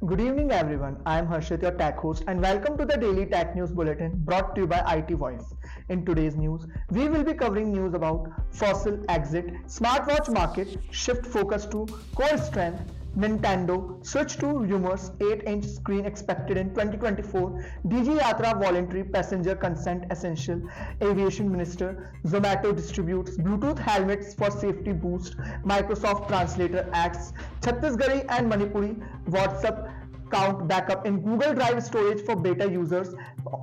Good evening, everyone. I am Harshit, your tech host, and welcome to the Daily Tech News Bulletin brought to you by IT Voice. In today's news, we will be covering news about Fossil exit, smartwatch market, shift focus to core strength, Nintendo switch to rumors 8-inch screen expected in 2024, DG Yatra voluntary passenger consent essential, Aviation Minister, Zomato distributes Bluetooth helmets for safety boost, Microsoft Translator acts, Chhattisgarhi and Manipuri WhatsApp count backup in Google Drive storage for beta users,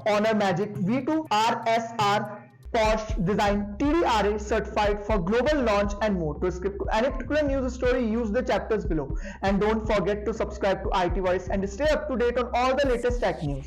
Honor Magic V2 RSR Porsche design TDRA certified for global launch and more. To skip to any particular news story, use the chapters below. And don't forget to subscribe to IT Voice and stay up to date on all the latest tech news.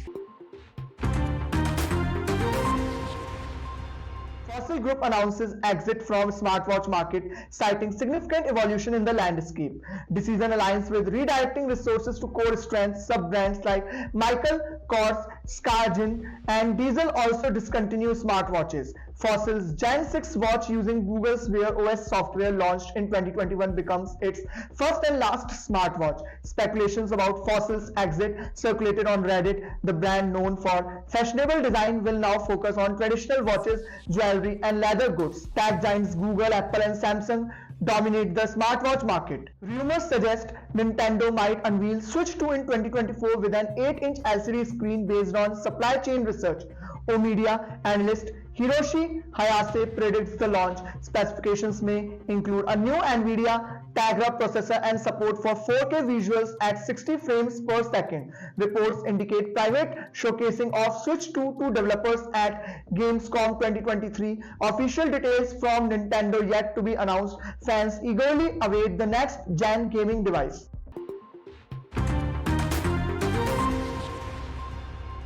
Fossil Group announces exit from smartwatch market, citing significant evolution in the landscape. Decision aligns with redirecting resources to core strengths. Sub-brands like Michael Kors, Skardin, and Diesel also discontinue smartwatches. Fossil's Gen 6 watch using Google's Wear OS software launched in 2021 becomes its first and last smartwatch. Speculations about Fossil's exit circulated on Reddit. The brand, known for fashionable design, will now focus on traditional watches, jewelry, and leather goods. Tech giants Google, Apple, and Samsung dominate the smartwatch market. Rumors suggest Nintendo might unveil Switch 2 in 2024 with an 8-inch LCD screen based on supply chain research. O-Media analyst Hiroshi Hayase predicts the launch specifications may include a new NVIDIA Tegra processor and support for 4K visuals at 60 frames per second. Reports indicate private showcasing of Switch 2 to developers at Gamescom 2023. Official details from Nintendo yet to be announced. Fans eagerly await the next gen gaming device.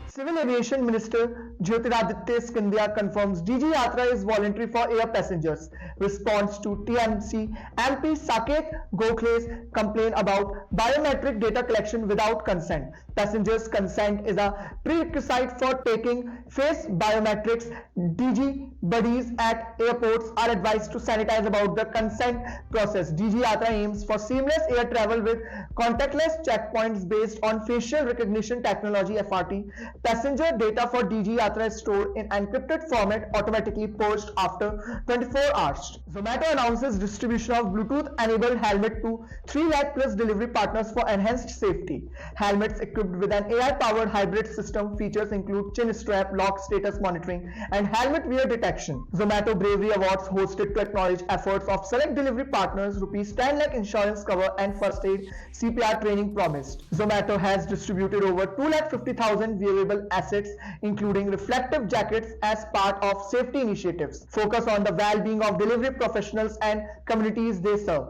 Civil Aviation Minister Jyotiraditya Scindia confirms DG Yatra is voluntary for air passengers. Response to TMC MP Saket Gokhale's complaint about biometric data collection without consent. Passengers' consent is a prerequisite for taking face biometrics. DG buddies at airports are advised to sanitize about the consent process. DG Yatra aims for seamless air travel with contactless checkpoints based on facial recognition technology (FRT). Passenger data for DG Yatra is stored in encrypted format, automatically purged after 24 hours. Zomato announces distribution of Bluetooth-enabled helmet to 3 lakh plus delivery partners for enhanced safety. Helmets equipped with an AI-powered hybrid system. Features include chin strap, lock status monitoring, and helmet wear detection. Zomato Bravery Awards hosted to acknowledge efforts of select delivery partners. Rupees 10 lakh insurance cover and first aid CPR training promised. Zomato has distributed over 250,000 wearable assets, including reflective jackets, as part of safety initiatives. Focus on the well-being of delivery professionals and communities they serve.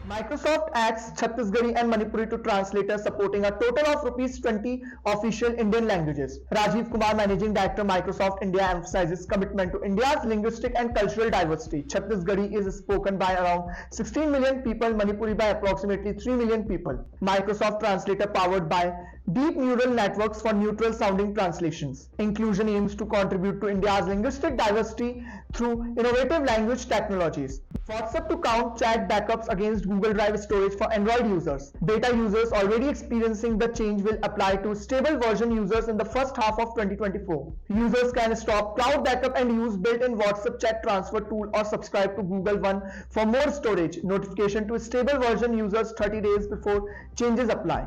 Microsoft acts Chhattisgarhi and Manipuri to translator, supporting a total of rupees 20 official Indian languages. Rajiv Kumar, Managing Director, Microsoft India, emphasizes commitment to India's linguistic and cultural diversity. Chhattisgarhi is spoken by around 16 million people, Manipuri by approximately 3 million people. Microsoft Translator, powered by deep neural networks for neutral sounding translations. Inclusion aims to contribute to India's linguistic diversity through innovative language technologies. WhatsApp to count chat backups against Google Drive storage for Android users. Beta users already experiencing the change will apply to stable version users in the first half of 2024. Users can stop cloud backup and use built-in WhatsApp chat transfer tool or subscribe to Google One for more storage. Notification to stable version users 30 days before changes apply.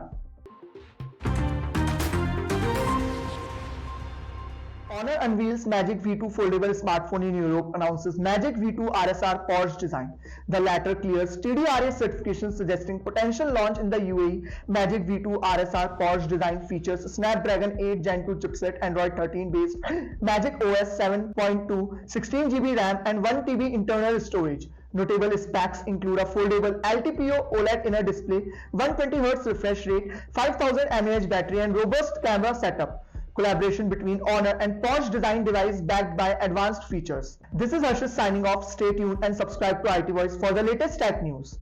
Honor unveils Magic V2 foldable smartphone in Europe, announces Magic V2 RSR Porsche design. The latter clears TDRA certification, suggesting potential launch in the UAE. Magic V2 RSR Porsche design features Snapdragon 8 Gen 2 chipset, Android 13 based Magic OS 7.2, 16GB RAM and 1TB internal storage. Notable specs include a foldable LTPO OLED inner display, 120Hz refresh rate, 5000 mAh battery and robust camera setup. Collaboration between Honor and Porsche design device backed by advanced features. This is Harshit signing off. Stay tuned and subscribe to IT Voice for the latest tech news.